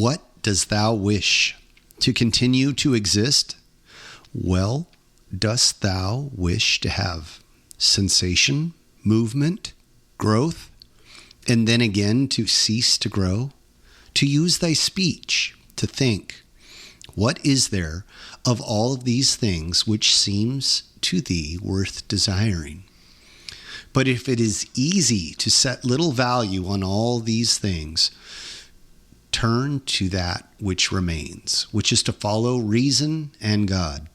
What dost thou wish? To continue to exist? Well, dost thou wish to have sensation, movement, growth, and then again to cease to grow? To use thy speech, to think, what is there of all of these things which seems to thee worth desiring? But if it is easy to set little value on all these things, turn to that which remains, which is to follow reason and God.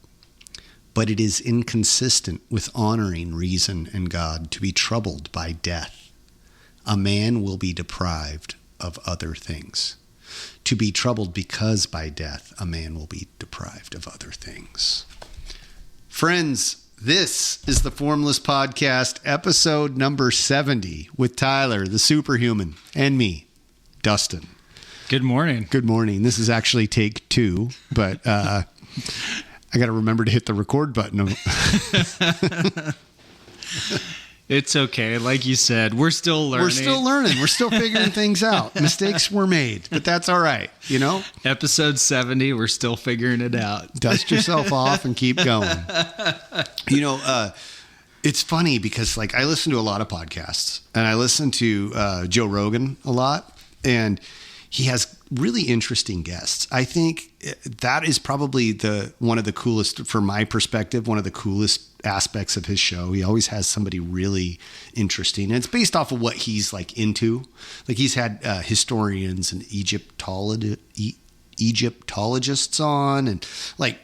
But it is inconsistent with honoring reason and God to be troubled by death. A man will be deprived of other things. To be troubled because by death, a man will be deprived of other things. Friends, this is the Formless Podcast, episode number 70, with Tyler, the superhuman, and me, Dustin. Good morning. Good morning. This is actually take 2, but I got to remember to hit the record button. It's okay. Like you said, we're still learning. We're still learning. We're still figuring things out. Mistakes were made, but that's all right. You know? Episode 70, we're still figuring it out. Dust yourself off and keep going. You know, it's funny because like I listen to a lot of podcasts and I listen to Joe Rogan a lot, and he has really interesting guests. I think that is probably one of the coolest, from my perspective, one of the coolest aspects of his show. He always has somebody really interesting, and it's based off of what he's like into. Like he's had historians and Egyptologists on, and like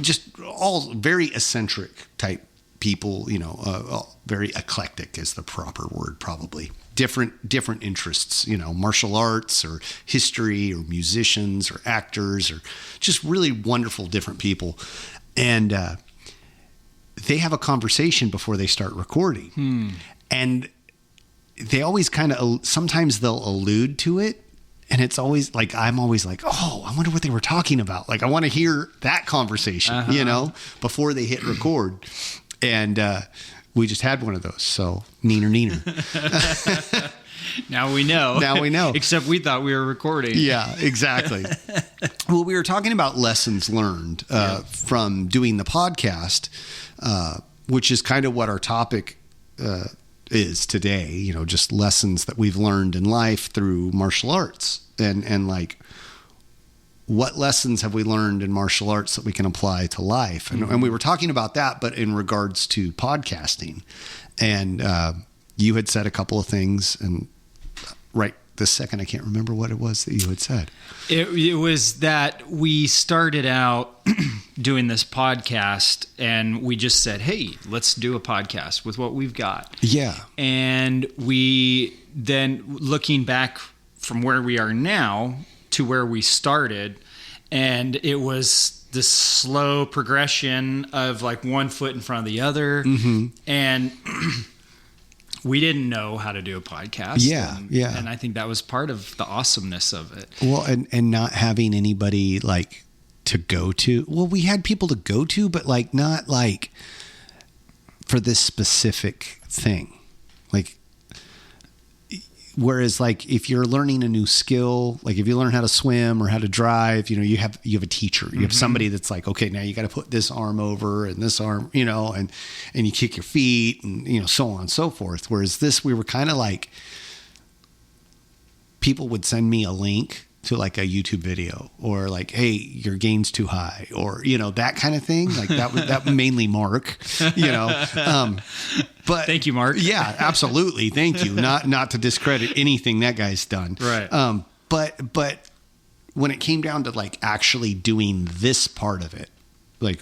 just all very eccentric type people. You know, very eclectic is the proper word, probably. Different interests, you know, martial arts or history or musicians or actors or just really wonderful different people. And they have a conversation before they start recording. And they always kind of, sometimes they'll allude to it. And it's always like, I'm always like, oh, I wonder what they were talking about. Like, I want to hear that conversation, you know, before they hit record. And we just had one of those. So neener. Now we know. Now we know. Except we thought we were recording. Yeah, exactly. Well, we were talking about lessons learned from doing the podcast, which is kind of what our topic is today. You know, just lessons that we've learned in life through martial arts, and like, what lessons have we learned in martial arts that we can apply to life? And we were talking about that, but in regards to podcasting. And you had said a couple of things, and right this second, I can't remember what it was that you had said. It was that we started out doing this podcast, and we just said, hey, let's do a podcast with what we've got. Yeah. And we then, looking back from where we are now to where we started, and it was this slow progression of like one foot in front of the other. And we didn't know how to do a podcast. And I think that was part of the awesomeness of it. Well, and not having anybody like to go to. Well, we had people to go to, but like not like for this specific thing. Like, whereas like if you're learning a new skill, like if you learn how to swim or how to drive, you know, you have a teacher, you have somebody that's like, okay, now you got to put this arm over and this arm, you know, and you kick your feet and, you know, so on and so forth. Whereas this, we were kind of like, people would send me a link to like a YouTube video, or like, hey, your gain's too high, or, you know, that kind of thing. Like that mainly Mark, you know, but thank you, Mark. Yeah, absolutely. Thank you. Not to discredit anything that guy's done. Right. But when it came down to like actually doing this part of it, like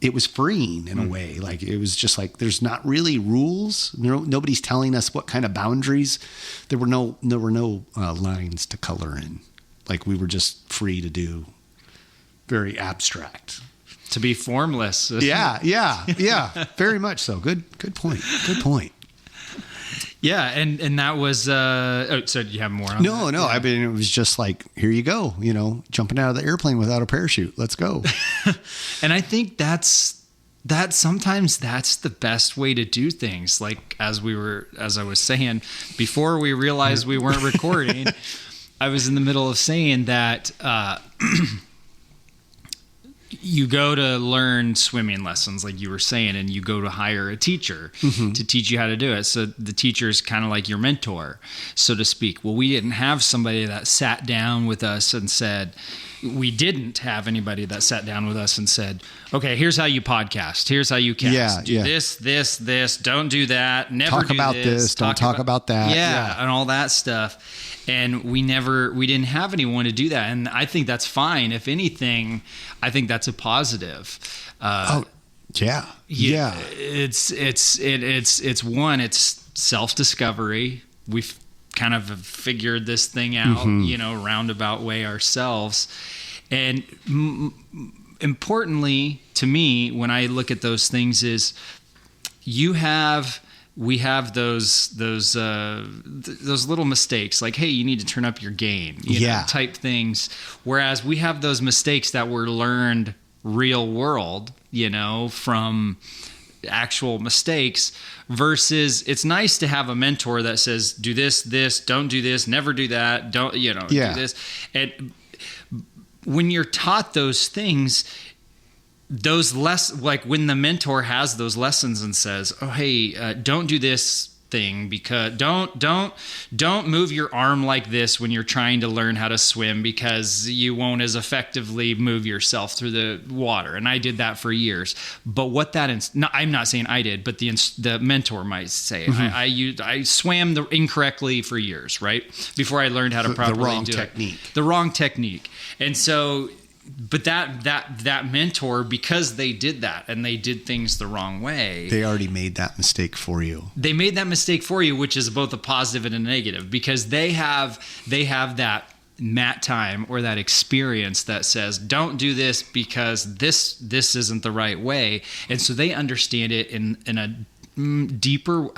it was freeing in a way. Like it was just like, there's not really rules. Nobody's telling us what kind of boundaries. There were no lines to color in. Like we were just free to do very abstract. To be formless. Yeah. Very much so. Good point. Yeah, and that was so do you have more on No, that? Yeah. I mean, it was just like, here you go, you know, jumping out of the airplane without a parachute. Let's go. And I think that's sometimes that's the best way to do things. Like as I was saying, before we realized we weren't recording, I was in the middle of saying that you go to learn swimming lessons, like you were saying, and you go to hire a teacher to teach you how to do it. So the teacher is kind of like your mentor, so to speak. Well, we didn't have somebody that sat down with us and said, okay, here's how you podcast. Here's how you cast. Do this, don't do that. Never talk do about this. Don't talk about that. Yeah, and all that stuff. And we didn't have anyone to do that. And I think that's fine. If anything, I think that's a positive. Yeah. It's one, it's self-discovery. We've kind of figured this thing out, roundabout way ourselves. And importantly to me, when I look at those things is we have those little mistakes, like, hey, you need to turn up your gain, type things. Whereas we have those mistakes that were learned real world, from actual mistakes, versus it's nice to have a mentor that says, do this, don't do this, never do that, do this. And when you're taught those things, like when the mentor has those lessons and says, oh, hey, don't do this thing, because don't move your arm like this when you're trying to learn how to swim, because you won't as effectively move yourself through the water. And I did that for years. But what I'm not saying I did, but the mentor might say, I swam incorrectly for years, right? Before I learned how to properly do it. The wrong technique. And so, but that mentor, because they did that and they did things the wrong way, they already made that mistake for you. They made that mistake for you, which is both a positive and a negative, because they have that mat time or that experience that says, don't do this because this isn't the right way. And so they understand it in a deeper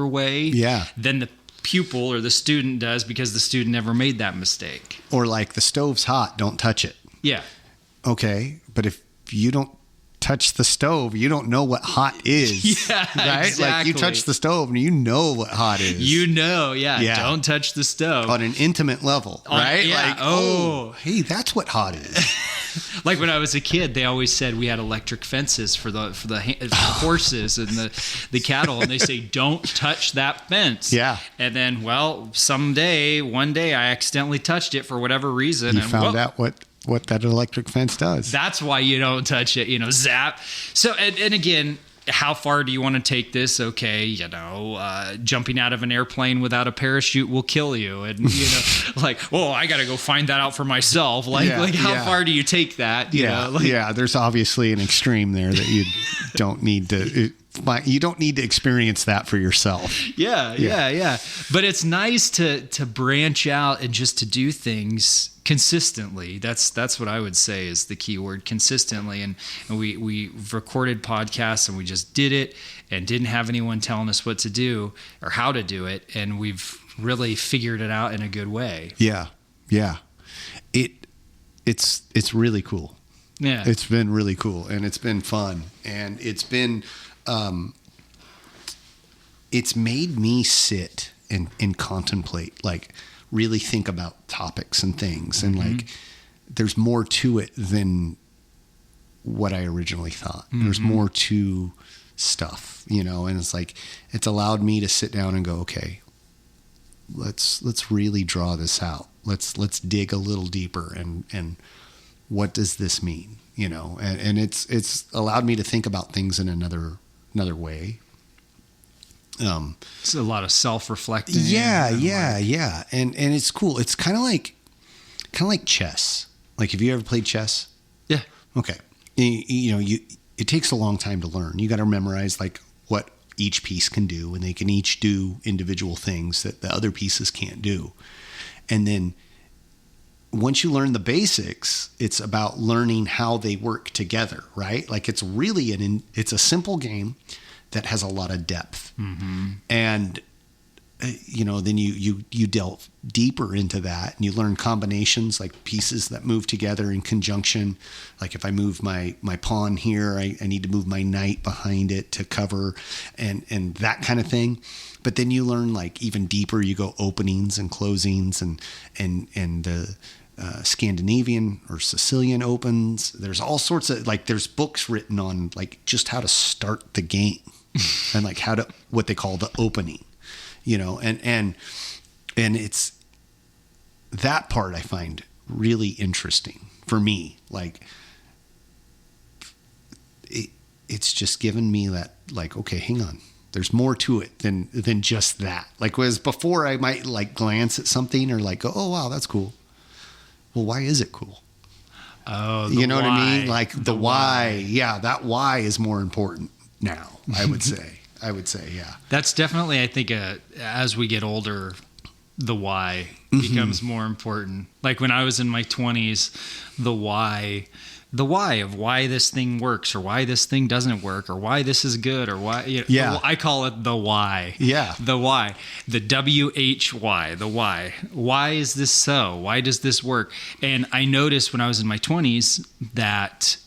way than the pupil or the student does, because the student never made that mistake. Or like, the stove's hot, don't touch it. Yeah. Okay, but if you don't touch the stove, you don't know what hot is. Yeah, right? Exactly. Like, you touch the stove and you know what hot is. Don't touch the stove. On an intimate level, right? Yeah. Like, oh, hey, that's what hot is. Like when I was a kid, they always said we had electric fences for the horses and the cattle, and they say, don't touch that fence. Yeah. And then, one day I accidentally touched it for whatever reason. You found out what that electric fence does. That's why you don't touch it, zap. So, and again, how far do you want to take this? Okay, jumping out of an airplane without a parachute will kill you. And, I got to go find that out for myself. How far do you take that? There's obviously an extreme there that you don't need to... You don't need to experience that for yourself. Yeah. But it's nice to branch out and just to do things consistently. That's what I would say is the key word, consistently. And we recorded podcasts and we just did it and didn't have anyone telling us what to do or how to do it. And we've really figured it out in a good way. Yeah. It's really cool. Yeah. It's been really cool, and it's been fun, and it's been... it's made me sit and contemplate, like really think about topics and things. And like, there's more to it than what I originally thought. There's more to stuff, and it's like, it's allowed me to sit down and go, okay, let's really draw this out. Let's dig a little deeper. And what does this mean? And it's allowed me to think about things in another way. It's a lot of self-reflecting. Yeah. And it's cool. It's kind of like chess. Like, have you ever played chess? Yeah. Okay. It takes a long time to learn. You got to memorize like what each piece can do, and they can each do individual things that the other pieces can't do. And then once you learn the basics, it's about learning how they work together, right? Like, it's really it's a simple game that has a lot of depth. And then you delve deeper into that, and you learn combinations, like pieces that move together in conjunction. Like if I move my pawn here, I need to move my knight behind it to cover, and that kind of thing. But then you learn, like, even deeper, you go openings and closings and the Scandinavian or Sicilian opens. There's all sorts of, like, there's books written on, like, just how to start the game and, like, what they call the opening, and it's that part I find really interesting for me. Like, it's just given me that, like, okay, hang on. There's more to it than just that. Like, whereas before I might, like, glance at something or, like, go, oh, wow, that's cool. Well, why is it cool? Oh, you know why. What I mean? Like the why. Yeah, that why is more important now, I would say. Yeah. That's definitely, I think, as we get older, the why becomes more important. Like when I was in my 20s, the why of why this thing works or why this thing doesn't work or why this is good or why. Yeah. I call it the why. Yeah. The why. The WHY. The why. Why is this so? Why does this work? And I noticed when I was in my 20s that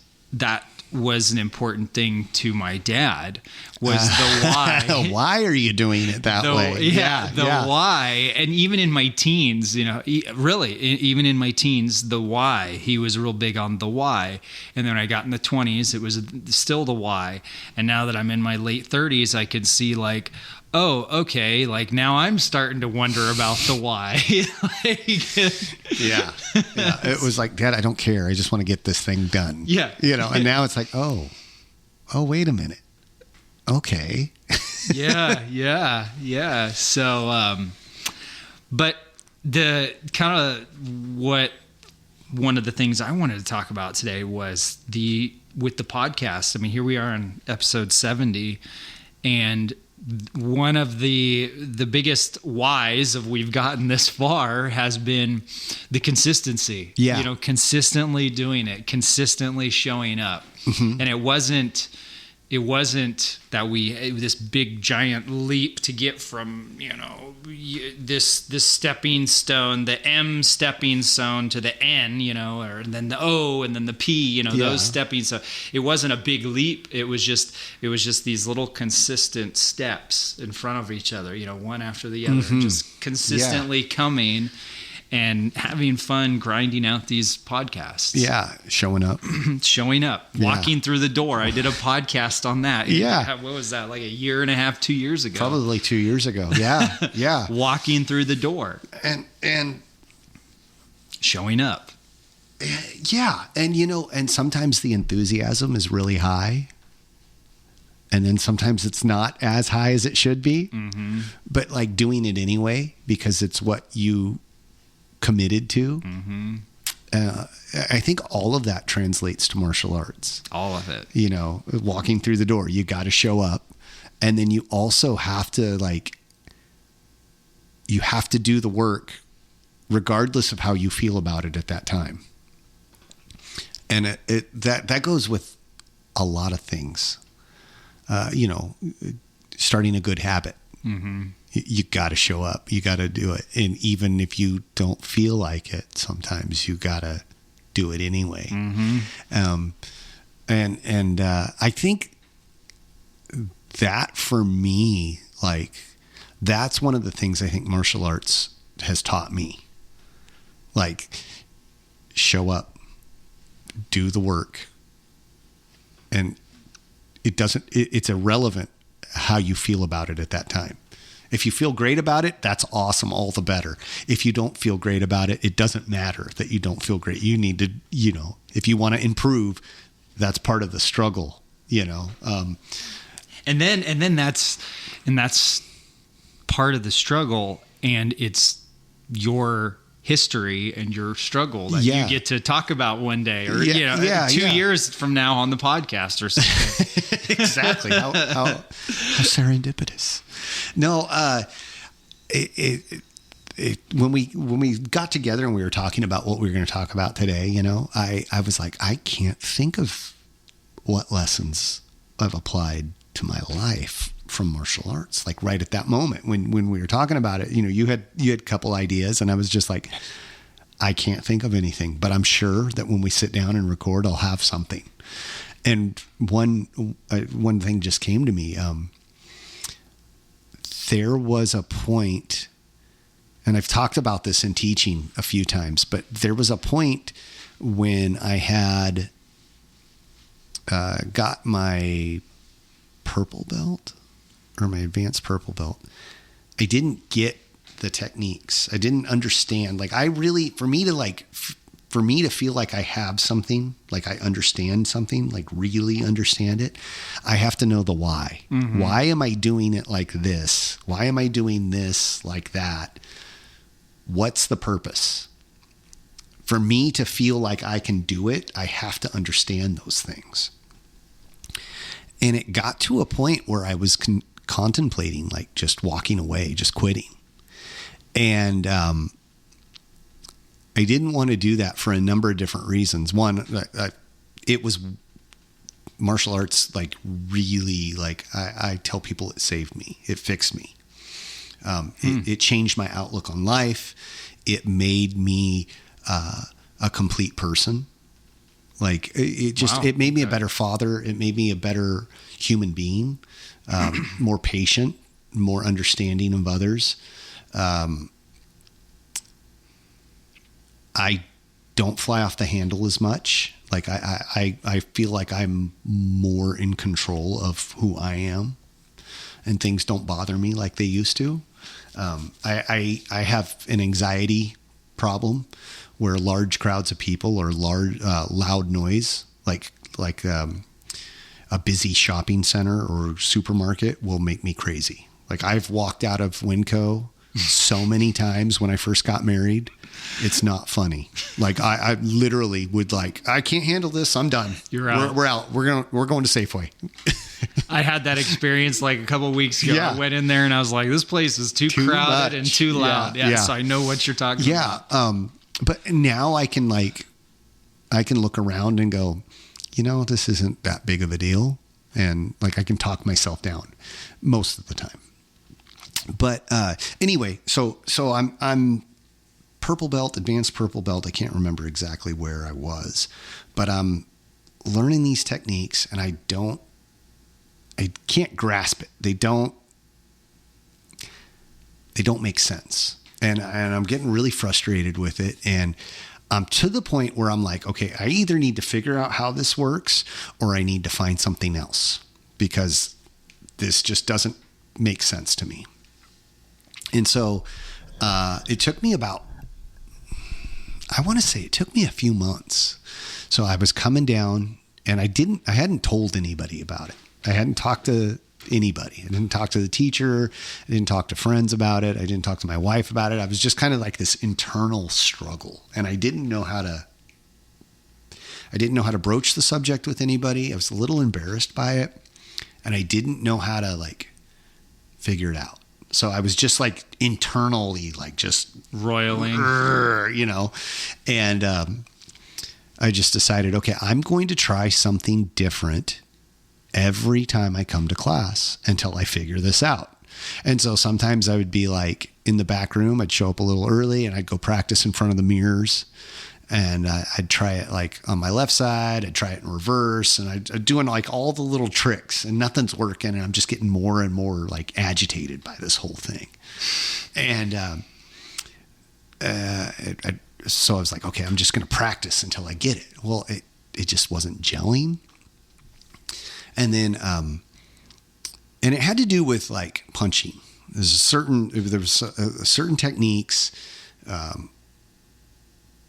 was an important thing to my dad, was the why. Why are you doing it that way? Yeah, why. And even in my teens, even in my teens, the why. He was real big on the why. And then when I got in the 20s, it was still the why. And now that I'm in my late 30s, I can see, like, oh, okay, like now I'm starting to wonder about the why. Yeah. It was like, Dad, I don't care. I just want to get this thing done. Yeah. And now it's like, oh, wait a minute. Okay. Yeah. So, but the kind of one of the things I wanted to talk about today was with the podcast. I mean, here we are on episode 70, and one of the biggest whys of we've gotten this far has been the consistency. Yeah. Consistently doing it, consistently showing up. Mm-hmm. And it wasn't that this big giant leap to get from, this stepping stone, the M stepping stone to the N, or then the O and then the P, those stepping stones. It wasn't a big leap. It was just these little consistent steps in front of each other, one after the other, just consistently coming and having fun grinding out these podcasts. Yeah, showing up. Walking through the door. I did a podcast on that. Yeah. What was that, like a year and a half, 2 years ago? Probably 2 years ago. Yeah. Walking through the door. And showing up. Yeah. And sometimes the enthusiasm is really high. And then sometimes it's not as high as it should be. Mm-hmm. But, like, doing it anyway because it's what you committed to. Mm-hmm. I think all of that translates to martial arts. All of it. Walking through the door, you got to show up. And then you also have to, you have to do the work regardless of how you feel about it at that time. And that goes with a lot of things. Starting a good habit. Mm-hmm. You got to show up. You got to do it. And even if you don't feel like it, sometimes you got to do it anyway. Mm-hmm. I think that for me, like, that's one of the things I think martial arts has taught me. Like, show up, do the work. And it's irrelevant how you feel about it at that time. If you feel great about it, that's awesome, all the better. If you don't feel great about it, it doesn't matter that you don't feel great. You need to, if you want to improve, that's part of the struggle, And then that's part of the struggle, and it's your history and your struggle that you get to talk about one day, or 2 years from now on the podcast or something. Exactly. How serendipitous. No, when we got together and we were talking about what we were going to talk about today, I was like, I can't think of what lessons I've applied to my life from martial arts. Like right at that moment when we were talking about it, you had a couple ideas, and I was just like, I can't think of anything, but I'm sure that when we sit down and record, I'll have something. And one thing just came to me. There was a point, and I've talked about this in teaching a few times, but there was a point when I had got my purple belt or my advanced purple belt. I didn't get the techniques. I didn't understand. Like for me to feel like I have something, like I understand something, like really understand it, I have to know the why. Mm-hmm. Why am I doing it like this? Why am I doing this like that? What's the purpose? For me to feel like I can do it, I have to understand those things. And it got to a point where I was contemplating like just walking away, just quitting. And I didn't want to do that for a number of different reasons. One, it was martial arts, like really, like I tell people it saved me. It fixed me. It changed my outlook on life. It made me a complete person. Like it made me a better father. It made me a better human being, more patient, more understanding of others. I don't fly off the handle as much. Like I feel like I'm more in control of who I am, and things don't bother me like they used to. I have an anxiety problem where large crowds of people or loud noise, like a busy shopping center or supermarket, will make me crazy. Like I've walked out of Winco so many times when I first got married. It's not funny. Like I literally would I can't handle this. I'm done. You're out. We're out. We're going to Safeway. I had that experience like a couple of weeks ago. Yeah. I went in there and I was like, this place is too crowded and too loud. Yeah. So I know what you're talking about. Yeah. But now I can look around and go, this isn't that big of a deal. And like, I can talk myself down most of the time. But anyway, so I'm purple belt, advanced purple belt. I can't remember exactly where I was, but I'm learning these techniques and I can't grasp it. They don't make sense. And I'm getting really frustrated with it. And I'm to the point where I'm like, okay, I either need to figure out how this works or I need to find something else, because this just doesn't make sense to me. And so it took me it took me a few months. So I was coming down and I hadn't told anybody about it. I hadn't talked to anybody. I didn't talk to the teacher. I didn't talk to friends about it. I didn't talk to my wife about it. I was just kind of like this internal struggle, and I didn't know how to broach the subject with anybody. I was a little embarrassed by it, and I didn't know how to figure it out. So I was just internally just roiling, and I just decided, okay, I'm going to try something different every time I come to class until I figure this out. And so sometimes I would be in the back room, I'd show up a little early and I'd go practice in front of the mirrors, and I'd try it on my left side, I'd try it in reverse, and I'd doing all the little tricks, and nothing's working. And I'm just getting more and more agitated by this whole thing. And, so I was like, okay, I'm just going to practice until I get it. Well, it just wasn't gelling. And then, and it had to do with punching. There was certain techniques,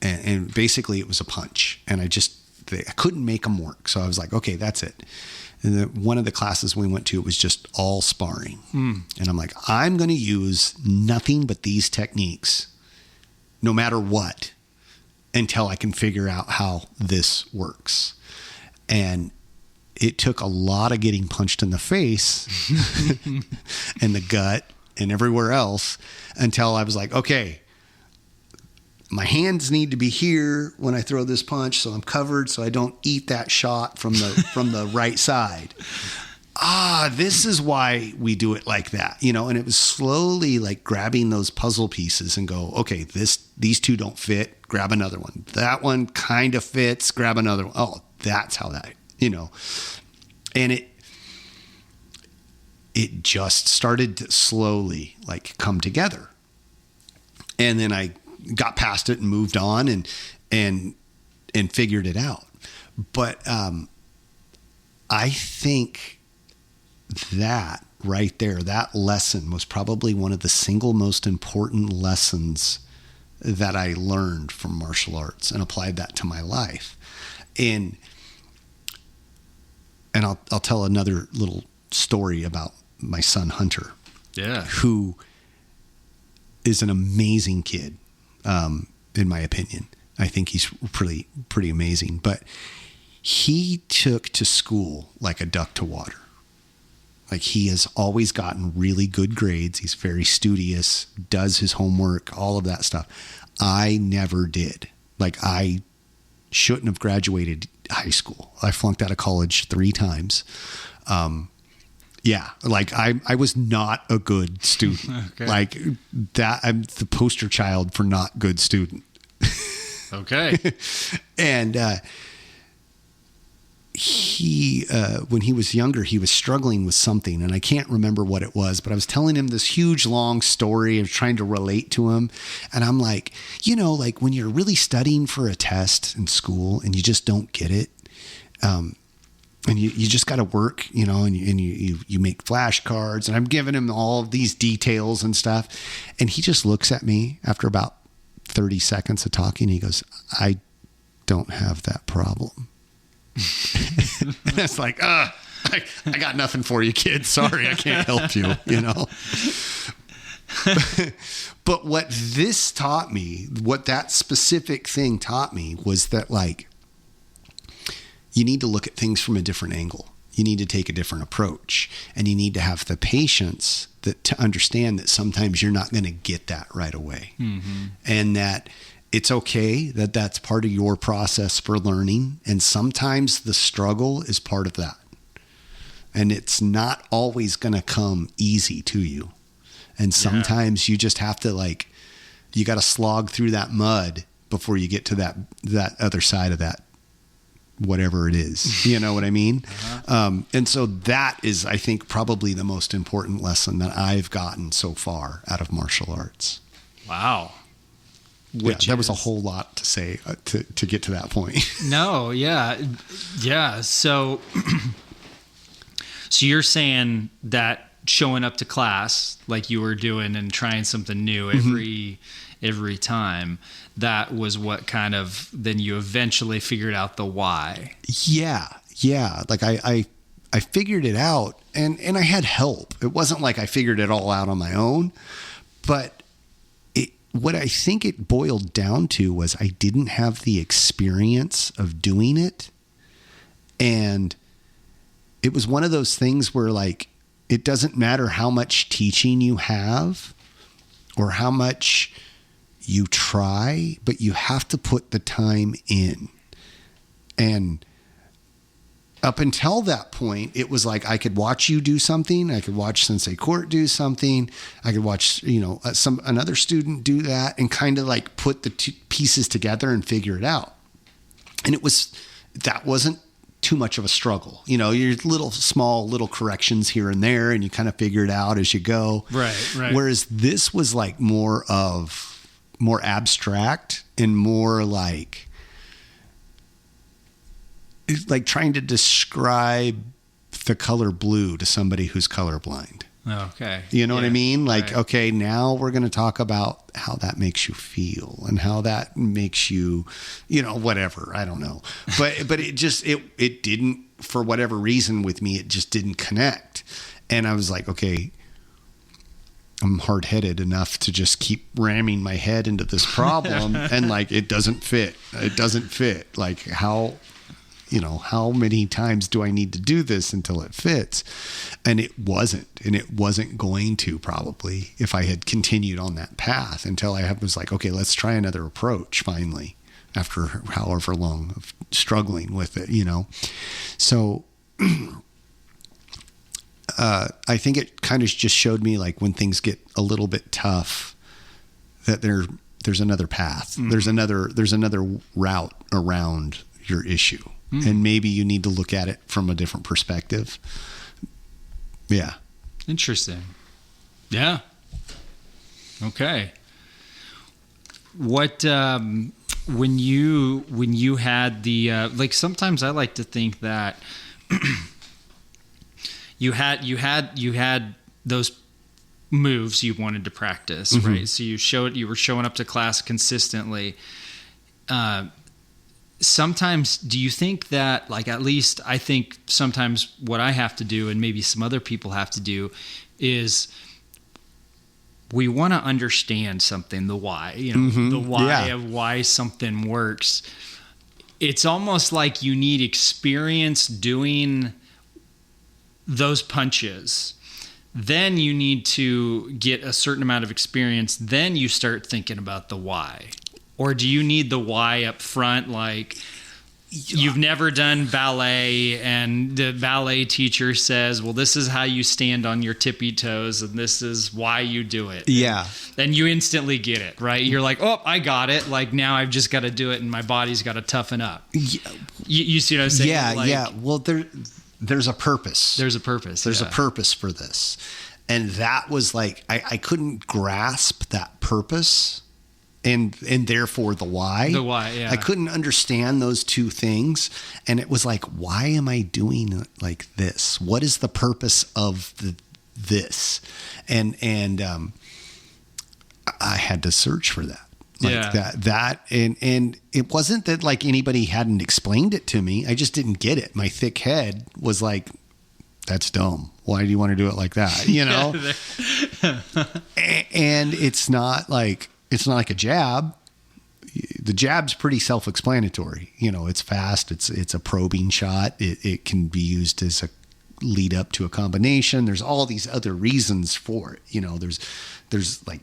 and basically it was a punch, and I couldn't make them work. So I was like, okay, that's it. And then one of the classes we went to, it was just all sparring. And I'm like, I'm going to use nothing but these techniques, no matter what, until I can figure out how this works. And it took a lot of getting punched in the face and the gut and everywhere else until I was like, okay, my hands need to be here when I throw this punch, so I'm covered so I don't eat that shot from the right side. this is why we do it like that, and it was slowly like grabbing those puzzle pieces and go, okay, these two don't fit, grab another one. That one kind of fits, grab another one. Oh, that's how that, and it just started to slowly like come together. And then I got past it and moved on and figured it out. But I think that right there, that lesson was probably one of the single most important lessons that I learned from martial arts and applied that to my life. And I'll tell another little story about my son Hunter, who is an amazing kid, in my opinion. I think he's pretty amazing. But he took to school like a duck to water. Like, he has always gotten really good grades. He's very studious, does his homework, all of that stuff. I never did. Like, I shouldn't have graduated high school. I flunked out of college 3 times. Like I was not a good student. Okay. Like that, I'm the poster child for not good student. Okay. And he, when he was younger, he was struggling with something, and I can't remember what it was, but I was telling him this huge, long story of trying to relate to him. And I'm like, like when you're really studying for a test in school and you just don't get it, and you just got to work, and you make flashcards, and I'm giving him all of these details and stuff. And he just looks at me after about 30 seconds of talking. He goes, I don't have that problem. And it's like, I got nothing for you, kid. Sorry, I can't help you, But what this taught me, what that specific thing taught me, was that, like, you need to look at things from a different angle. You need to take a different approach, and you need to have the patience to understand that sometimes you're not going to get that right away. Mm-hmm. And that it's okay that that's part of your process for learning. And sometimes the struggle is part of that. And it's not always going to come easy to you. And sometimes you just have to, you got to slog through that mud before you get to that other side of that, whatever it is, you know what I mean? Uh-huh. And so that is, I think, probably the most important lesson that I've gotten so far out of martial arts. Wow. That was a whole lot to say to get to that point. No. Yeah. Yeah. So you're saying that showing up to class like you were doing and trying something new every time, that was what kind of, then you eventually figured out the why. Yeah. Like I figured it out, and I had help. It wasn't like I figured it all out on my own, but what I think it boiled down to was I didn't have the experience of doing it. And it was one of those things where, like, it doesn't matter how much teaching you have or how much you try, but you have to put the time in. And up until that point, it was like I could watch you do something. I could watch Sensei Court do something. I could watch, another student do that and kind of like put the two pieces together and figure it out. And that wasn't too much of a struggle. Your small little corrections here and there, and you kind of figure it out as you go. Right. Whereas this was like more abstract and more like trying to describe the color blue to somebody who's colorblind. Okay. You know what I mean? Okay, now we're going to talk about how that makes you feel and how that makes you, whatever. I don't know. But it didn't, for whatever reason with me, it just didn't connect. And I was like, okay, I'm hard-headed enough to just keep ramming my head into this problem and it doesn't fit. It doesn't fit. How many times do I need to do this until it fits? And it wasn't going to, probably, if I had continued on that path, until I was like, okay, let's try another approach finally, after however long of struggling with it, So I think it kind of just showed me like when things get a little bit tough, that there's another path. Mm-hmm. There's another route around your issue. Mm-hmm. And maybe you need to look at it from a different perspective. Yeah. Interesting. Yeah. Okay. What, when you had the, like, sometimes I like to think that you had those moves you wanted to practice, mm-hmm. right? So you were showing up to class consistently. Sometimes, do you think that, like, at least I think sometimes what I have to do, and maybe some other people have to do, is we want to understand something, the why, mm-hmm. the why of why something works. It's almost like you need experience doing those punches. Then you need to get a certain amount of experience. Then you start thinking about the why. Or do you need the why up front? Like, you've never done ballet and the ballet teacher says, well, this is how you stand on your tippy toes and this is why you do it. Yeah. And you instantly get it, right? You're like, oh, I got it. Like, now I've just got to do it and my body's got to toughen up. Yeah. You see what I'm saying? Yeah, like, yeah. Well, there's a purpose. There's a purpose. There's a purpose for this. And that was like, I couldn't grasp that purpose. And therefore the why. The why, yeah. I couldn't understand those two things. And it was like, why am I doing it like this? What is the purpose of this? And I had to search for that. Like and it wasn't that like anybody hadn't explained it to me. I just didn't get it. My thick head was like, that's dumb. Why do you want to do it like that? You know? And it's not like a jab. The jab's pretty self-explanatory. It's fast. It's a probing shot. It can be used as a lead up to a combination. There's all these other reasons for it. There's like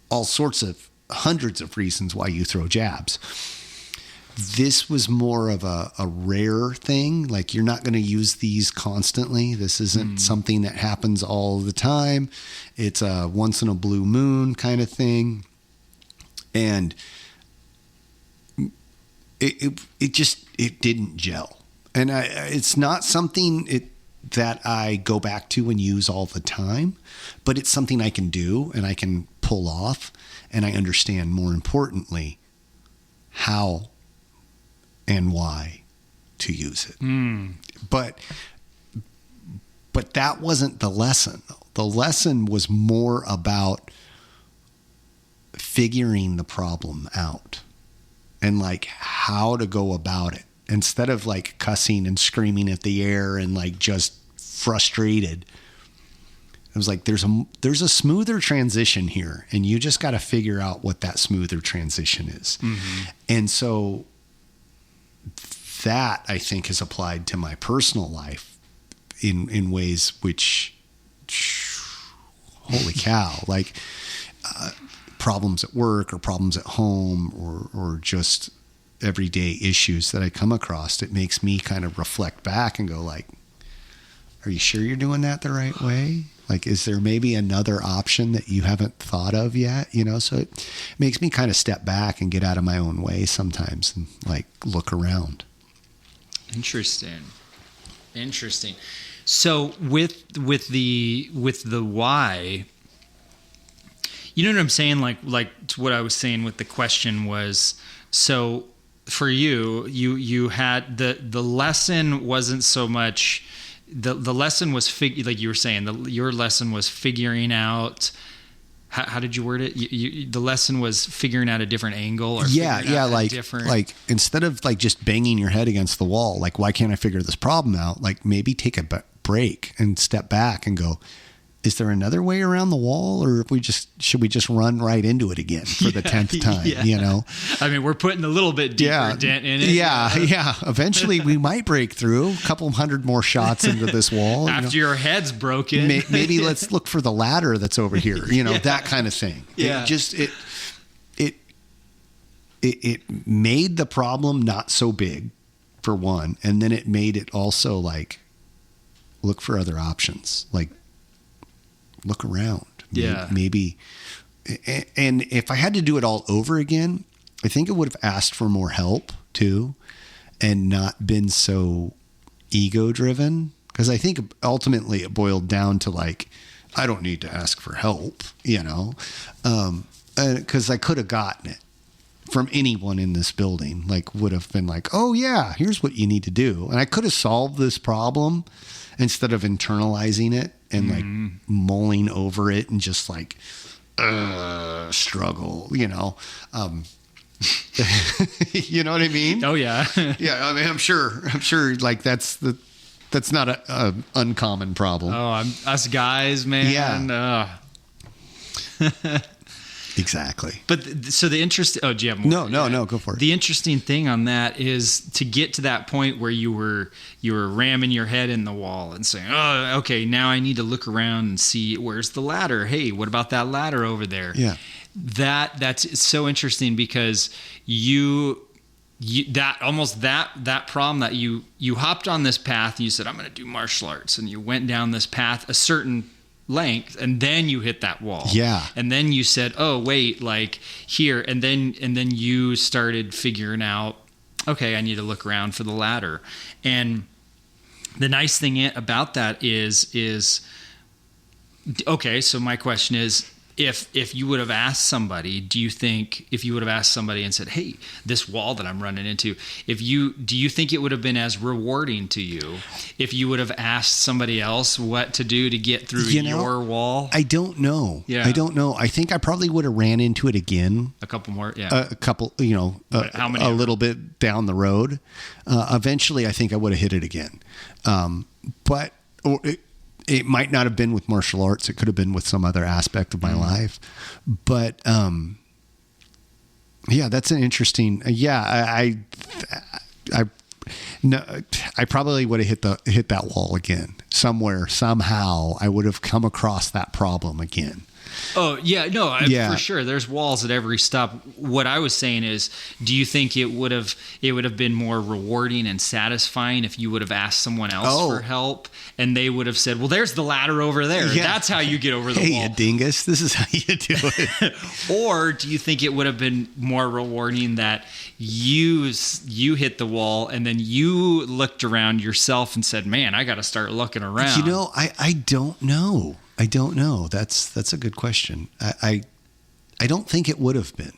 all sorts of hundreds of reasons why you throw jabs. This was more of a rare thing. Like, you're not going to use these constantly. This isn't something that happens all the time. It's a once in a blue moon kind of thing. And it didn't gel. And it's not something that I go back to and use all the time, but it's something I can do and I can pull off, and I understand, more importantly, how and why to use it. But that wasn't the lesson. The lesson was more about figuring the problem out and like how to go about it, instead of like cussing and screaming at the air and like just frustrated. It was like, there's a smoother transition here, and you just got to figure out what that smoother transition is. Mm-hmm. And so that, I think, is applied to my personal life in ways which, holy cow, like problems at work or problems at home or just everyday issues that I come across. It makes me kind of reflect back and go like, are you sure you're doing that the right way? Like, is there maybe another option that you haven't thought of yet? So it makes me kind of step back and get out of my own way sometimes and like look around. Interesting. So with the why, you know what I'm saying? Like what I was saying with the question was, so for you had the lesson wasn't so much. The lesson was like you were saying, your lesson was figuring out. How did you word it? The lesson was figuring out a different angle, or like instead of like just banging your head against the wall, like, why can't I figure this problem out? Like, maybe take a break and step back and go, is there another way around the wall, or should we just run right into it again for the 10th time? Yeah. I mean, we're putting a little bit deeper dent in it. Yeah. Eventually we might break through a couple hundred more shots into this wall. After your head's broken. Maybe let's look for the ladder that's over here, that kind of thing. Yeah. It made the problem not so big, for one. And then it made it also like look for other options. Like, look around. Yeah. Maybe. And if I had to do it all over again, I think I would have asked for more help too, and not been so ego driven. Because I think ultimately it boiled down to like, I don't need to ask for help, you know, because I could have gotten it from anyone in this building. Like, would have been like, oh yeah, here's what you need to do. And I could have solved this problem instead of internalizing it and like mulling over it and just like, struggle, you know. You know what I mean? Oh yeah. Yeah. I mean, I'm sure like that's not a uncommon problem. Oh, us guys, man. Yeah. Exactly. But so the interest. Oh, do you have more? No. Go for it. The interesting thing on that is to get to that point where you were ramming your head in the wall and saying, "Oh, okay, now I need to look around and see where's the ladder. Hey, what about that ladder over there?" Yeah. That's so interesting because that problem that you hopped on this path and you said, I'm going to do martial arts, and you went down this path a certain length and then you hit that wall. Yeah. And then you said, oh wait, like here. And then you started figuring out, okay, I need to look around for the ladder. And the nice thing about that is okay. So my question is, if you would have asked somebody, do you think if you would have asked somebody and said, hey, this wall that I'm running into, do you think it would have been as rewarding to you if you would have asked somebody else what to do to get through your wall? I don't know. Yeah. I don't know. I think I probably would have ran into it again. A couple more. Yeah. A couple, how many? A little bit down the road. Eventually I think I would have hit it again. But it might not have been with martial arts. It could have been with some other aspect of my life. But, yeah, that's an interesting, I probably would have hit that wall again somewhere, somehow I would have come across that problem again. Oh, yeah, no, for sure. There's walls at every stop. What I was saying is, do you think it would have been more rewarding and satisfying if you would have asked someone else for help and they would have said, well, there's the ladder over there. Yeah. That's how you get over the wall. Hey, you dingus, this is how you do it. Or do you think it would have been more rewarding that you hit the wall and then you looked around yourself and said, man, I got to start looking around? I don't know. I don't know. That's a good question. I don't think it would have been.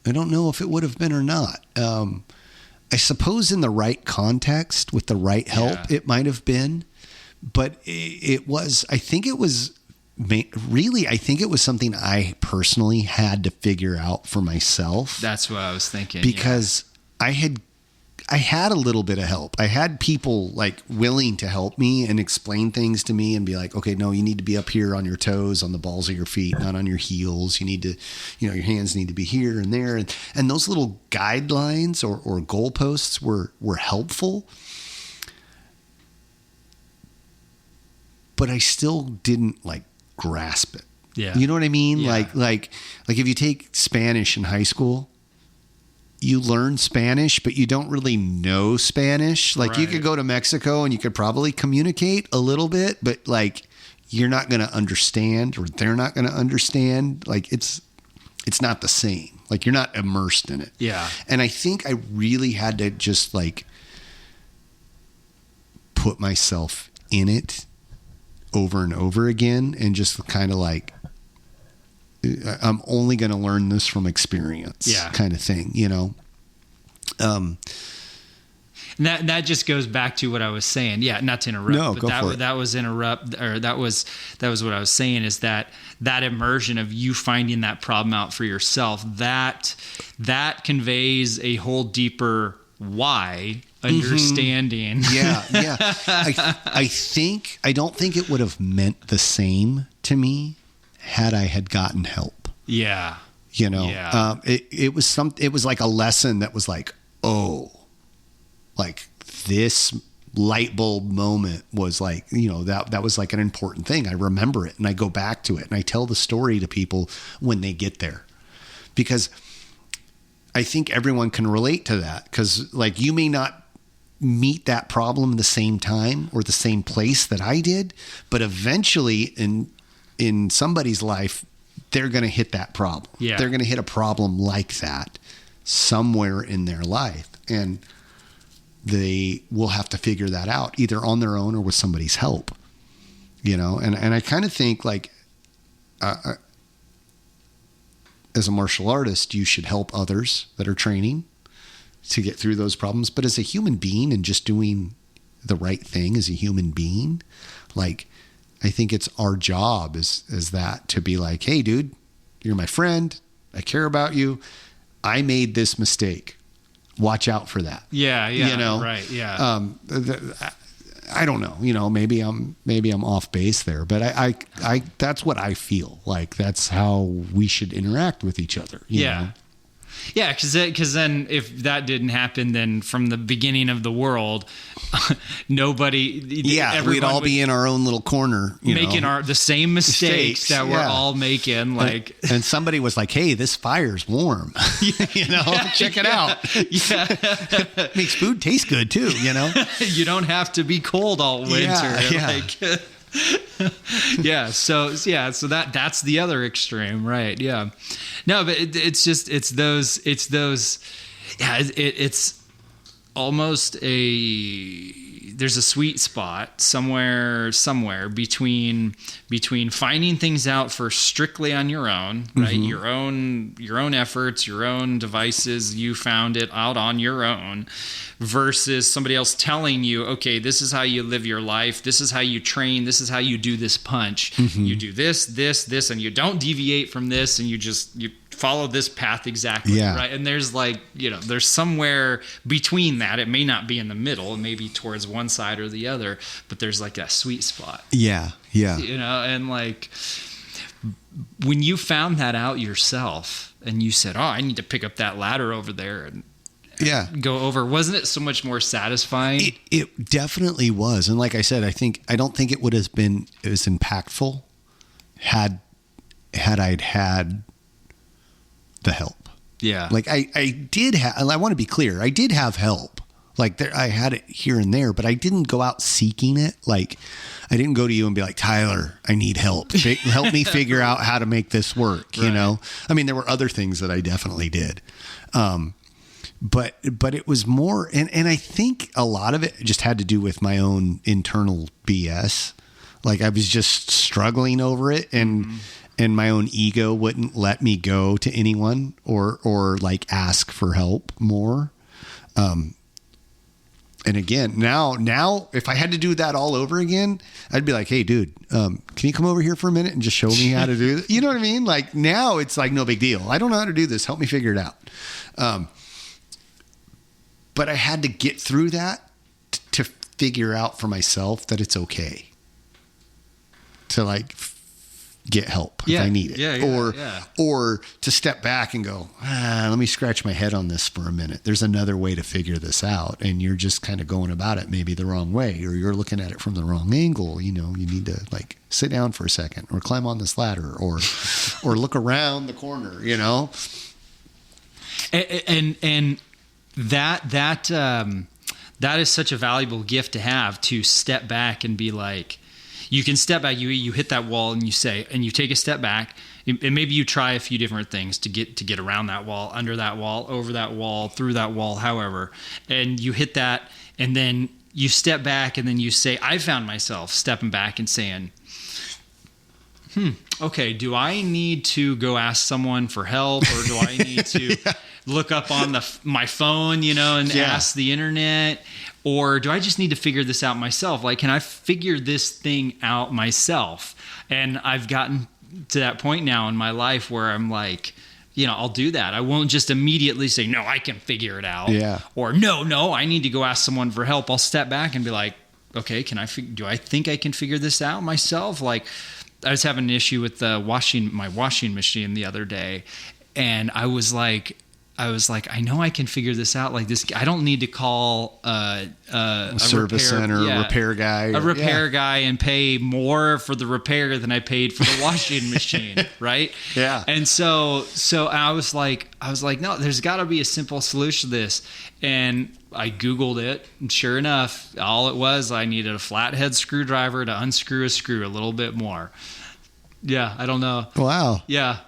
I don't know if it would have been or not. I suppose in the right context with the right help, it might have been. But I think it was something I personally had to figure out for myself. That's what I was thinking. Because I had a little bit of help. I had people like willing to help me and explain things to me and be like, okay, no, you need to be up here on your toes, on the balls of your feet, not on your heels. You need to, your hands need to be here and there. And those little guidelines or goalposts were helpful. But I still didn't like grasp it. Yeah. You know what I mean? Yeah. Like if you take Spanish in high school, you learn Spanish, but you don't really know Spanish. Like you could go to Mexico and you could probably communicate a little bit, but like you're not going to understand, or they're not going to understand. Like it's not the same. Like you're not immersed in it. Yeah. And I think I really had to just like put myself in it over and over again and just kind of like, I'm only going to learn this from experience, kind of thing, And that just goes back to what I was saying. Yeah, not to interrupt. No, but go for it. That was what I was saying is that immersion of you finding that problem out for yourself, that conveys a whole deeper why understanding. Yeah. I don't think it would have meant the same to me had I had gotten help. Yeah. It was like a lesson that was like, oh, like this light bulb moment was like, that was like an important thing. I remember it and I go back to it and I tell the story to people when they get there, because I think everyone can relate to that. 'Cause like you may not meet that problem the same time or the same place that I did, but eventually in somebody's life, they're going to hit that problem. Yeah. They're going to hit a problem like that somewhere in their life. And they will have to figure that out either on their own or with somebody's help, and I kind of think like, as a martial artist, you should help others that are training to get through those problems. But as a human being and just doing the right thing as a human being, like, I think it's our job is that to be like, hey, dude, you're my friend. I care about you. I made this mistake. Watch out for that. Yeah. Right. Yeah. I don't know, maybe I'm off base there, but I that's what I feel like. That's how we should interact with each other. You know? Yeah, because then if that didn't happen, then from the beginning of the world, nobody... Yeah, we'd all be in our own little corner. Making the same mistakes that we're all making. Like, and somebody was like, hey, this fire's warm. Check it out. Yeah. Makes food taste good too, You don't have to be cold all winter. Yeah. So that's the other extreme, right? Yeah. No, but it's almost there's a sweet spot somewhere between finding things out for strictly on your own, right? Mm-hmm. Your own efforts, your own devices, you found it out on your own, versus somebody else telling you, okay, this is how you live your life, this is how you train, this is how you do this punch. Mm-hmm. You do this, and you don't deviate from this, and you follow this path exactly, right? And there's there's somewhere between that. It may not be in the middle, it may be towards one side or the other, but there's like that sweet spot. Yeah. And like when you found that out yourself and you said, oh, I need to pick up that ladder over there and go over, wasn't it so much more satisfying? It definitely was. And like I said, I don't think it would have been as impactful had I'd had the help. Yeah. Like I did have, I want to be clear, I did have help. Like I had it here and there, but I didn't go out seeking it. Like I didn't go to you and be like, Tyler, I need help. Help me figure out how to make this work. Right. I mean, there were other things that I definitely did. But it was more, and I think a lot of it just had to do with my own internal BS. Like I was just struggling over it, and my own ego wouldn't let me go to anyone or like ask for help more. And again, now if I had to do that all over again, I'd be like, hey dude, can you come over here for a minute and just show me how to do this? You know what I mean? Like now it's like no big deal. I don't know how to do this. Help me figure it out. But I had to get through that to figure out for myself that it's okay to like get help if I need it, or to step back and go, let me scratch my head on this for a minute. There's another way to figure this out, and you're just kind of going about it maybe the wrong way, or you're looking at it from the wrong angle. You need to like sit down for a second, or climb on this ladder, or look around the corner. And that is such a valuable gift to have, to step back and be like, you can step back, you hit that wall and you take a step back, and maybe you try a few different things to get around that wall, under that wall, over that wall, through that wall, however, and you hit that, and then you step back, and then you say, I found myself stepping back and saying, okay, do I need to go ask someone for help, or do I need to look up on my phone, and ask the internet? Or do I just need to figure this out myself? Like, can I figure this thing out myself? And I've gotten to that point now in my life where I'm like, I'll do that. I won't just immediately say, no, I can figure it out. Yeah. Or no, I need to go ask someone for help. I'll step back and be like, okay, do I think I can figure this out myself? Like, I was having an issue with my washing machine the other day, and I was like, I know I can figure this out. Like this, I don't need to call a service center, repair guy, and pay more for the repair than I paid for the washing machine, right? Yeah. And so I was like, no, there's got to be a simple solution to this. And I Googled it, and sure enough, all it was, I needed a flathead screwdriver to unscrew a screw a little bit more. Yeah, I don't know. Wow. Yeah.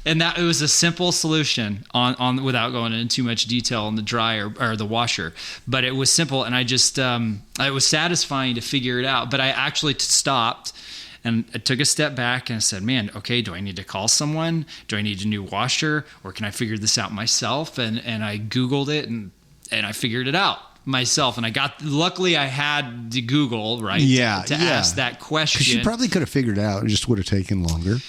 And that it was a simple solution on without going into too much detail on the dryer or the washer, but it was simple, and I just it was satisfying to figure it out. But I actually stopped and I took a step back and I said, man, okay, do I need to call someone? Do I need a new washer, or can I figure this out myself? And I Googled it and I figured it out myself. And luckily I had the Google, right? To ask that question. Because you probably could have figured it out. It just would have taken longer.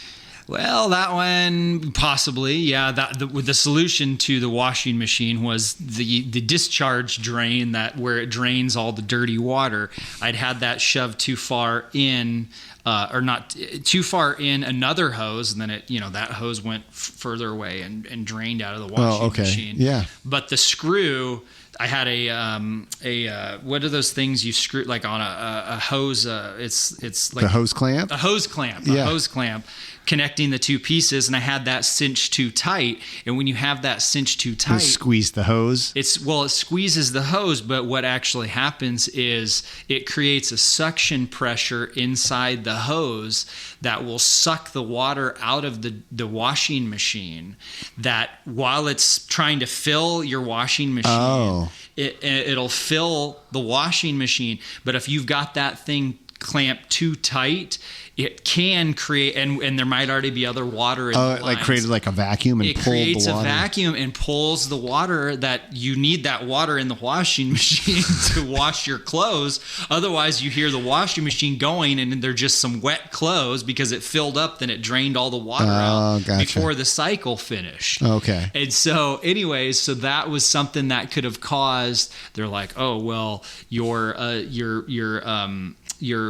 Well, that one possibly, yeah. The solution to the washing machine was the discharge drain, that where it drains all the dirty water. I'd had that shoved too far in, or not too far in another hose, and then that hose went further away and drained out of the washing machine. Yeah. But the screw, I had a what are those things you screw like on a hose? It's like the hose clamp. A hose clamp. A hose clamp connecting the two pieces, and I had that cinched too tight. And when you have that cinched too tight, squeeze the hose. It squeezes the hose, but what actually happens is it creates a suction pressure inside the hose that will suck the water out of the washing machine. That while it's trying to fill your washing machine, it'll fill the washing machine. But if you've got that thing clamped too tight, it can create, and there might already be other water in the lines. Like created like a vacuum and pulled the water. It creates a vacuum and pulls the water that you need that water in the washing machine to wash your clothes. Otherwise, you hear the washing machine going and they're just some wet clothes because it filled up, then it drained all the water out before the cycle finished. Okay. And so anyways, so that was something that could have caused, they're like, oh, well, your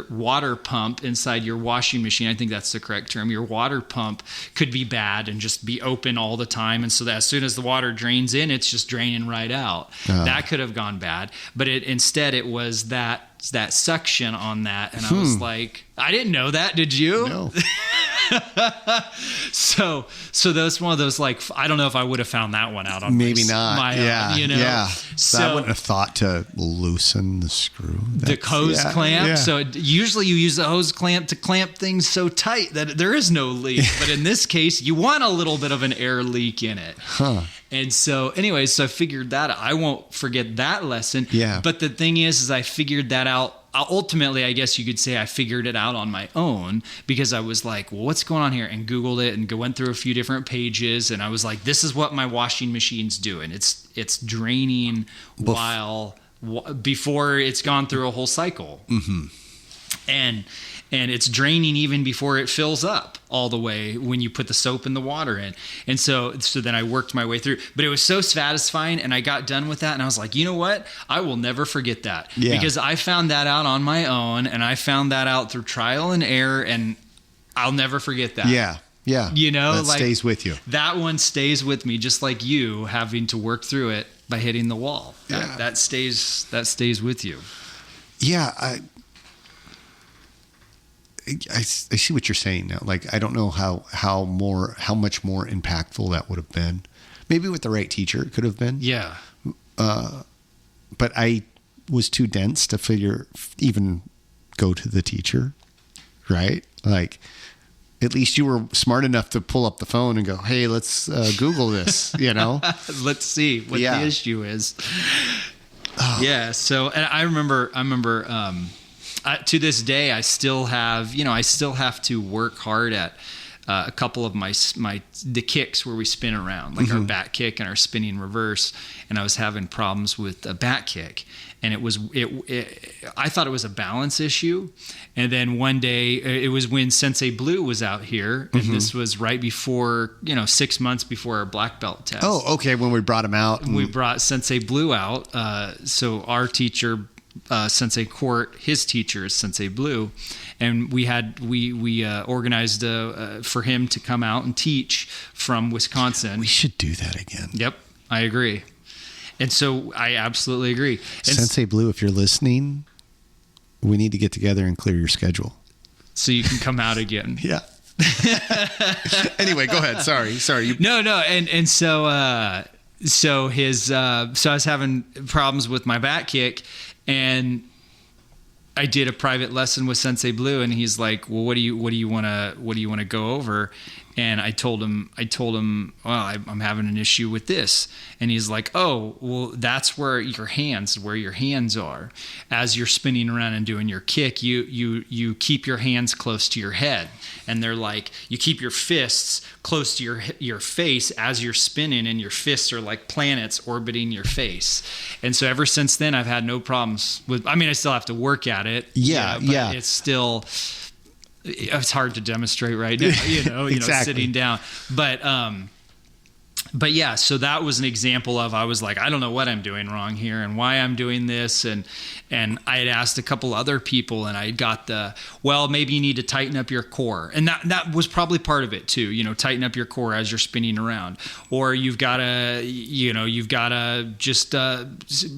water pump inside your washing machine, I think that's the correct term, your water pump could be bad and just be open all the time. And so that as soon as the water drains in, it's just draining right out. That could have gone bad. But instead it was that suction on that. And I was like, I didn't know that. Did you? No. So that's one of those, like, I don't know if I would have found that one out on my own, you know? Yeah. So I wouldn't have thought to loosen the screw. The hose clamp. Yeah. So usually you use the hose clamp to clamp things so tight that there is no leak. But in this case, you want a little bit of an air leak in it. And so anyways, so I figured that out. I won't forget that lesson. Yeah. But the thing is I figured that out. Ultimately, I guess you could say I figured it out on my own, because I was like, well, what's going on here? And Googled it and went through a few different pages. And I was like, this is what my washing machine's doing. It's draining before it's gone through a whole cycle. Mm-hmm. And it's draining even before it fills up all the way when you put the soap and the water in. And so then I worked my way through. But it was so satisfying, and I got done with that, and I was like, you know what? I will never forget that. Yeah. Because I found that out on my own, and I found that out through trial and error, and I'll never forget that. Yeah. Yeah. You know, that stays with you. That one stays with me, just like you having to work through it by hitting the wall. That stays with you. Yeah. I see what you're saying now. Like, I don't know how much more impactful that would have been. Maybe with the right teacher, it could have been. Yeah. But I was too dense to even go to the teacher, right? Like, at least you were smart enough to pull up the phone and go, hey, let's Google this, you know? Let's see what the issue is. Oh. Yeah. So, and I remember, to this day, I still have to work hard at a couple of the kicks where we spin around, like our back kick and our spinning reverse. And I was having problems with a back kick, and I thought it was a balance issue. And then one day, it was when Sensei Blue was out here, and this was right before, 6 months before our black belt test. Oh, okay. When we brought him out, we brought Sensei Blue out. So our teacher, Sensei Court, his teacher is Sensei Blue, and we organized for him to come out and teach from Wisconsin. We should do that again. Yep, I agree. And so I absolutely agree. And Sensei Blue, if you're listening, we need to get together and clear your schedule so you can come out again. Yeah. Anyway, go ahead. Sorry. No. And so so I was having problems with my back kick, and I did a private lesson with Sensei Blue, and he's like, well, what do you want to go over? And I told him, well, I'm having an issue with this. And he's like, oh, well, that's where your hands are. As you're spinning around and doing your kick, you keep your hands close to your head. And they're like, you keep your fists close to your face as you're spinning, and your fists are like planets orbiting your face. And so ever since then, I've had no problems with, I mean, I still have to work at it. But it's still... It's hard to demonstrate right now, exactly. Sitting down. But yeah, so that was an example of, I was like, I don't know what I'm doing wrong here and why I'm doing this. And I had asked a couple other people, and I got well, maybe you need to tighten up your core. And that was probably part of it too, tighten up your core as you're spinning around. Or you've got to just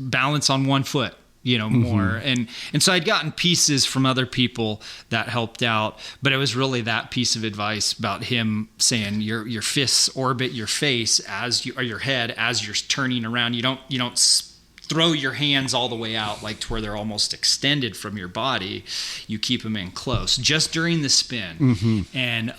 balance on one foot. More. And so I'd gotten pieces from other people that helped out, but it was really that piece of advice about him saying your fists orbit your face or your head as you're turning around. You don't throw your hands all the way out like to where they're almost extended from your body. You keep them in close just during the spin. And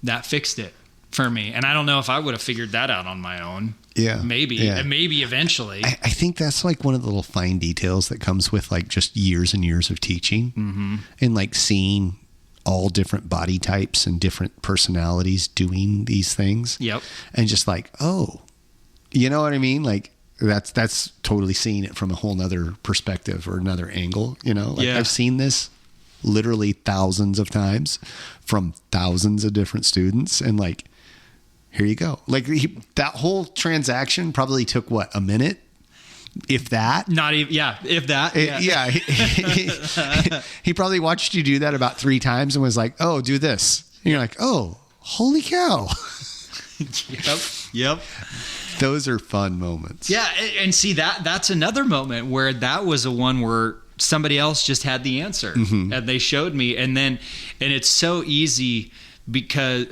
that fixed it for me. And I don't know if I would have figured that out on my own. Yeah. Maybe eventually. I think that's like one of the little fine details that comes with like just years and years of teaching, and like seeing all different body types and different personalities doing these things. Yep. And just like, oh, you know what I mean? Like that's totally seeing it from a whole nother perspective or another angle, I've seen this literally thousands of times from thousands of different students, and like, here you go. Like that whole transaction probably took a minute, if that. Not even, if that. Yeah. He probably watched you do that about 3 times and was like, "Oh, do this." And you're like, "Oh, holy cow!" Yep. Those are fun moments. Yeah, and see that's another moment where that was a one where somebody else just had the answer, and they showed me, and it's so easy because,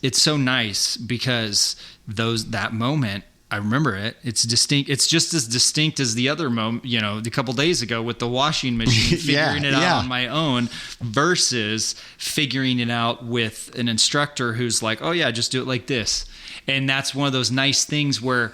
it's so nice because that moment, I remember it. It's distinct. It's just as distinct as the other moment, a couple days ago with the washing machine, figuring it out on my own versus figuring it out with an instructor who's like, oh yeah, just do it like this. And that's one of those nice things where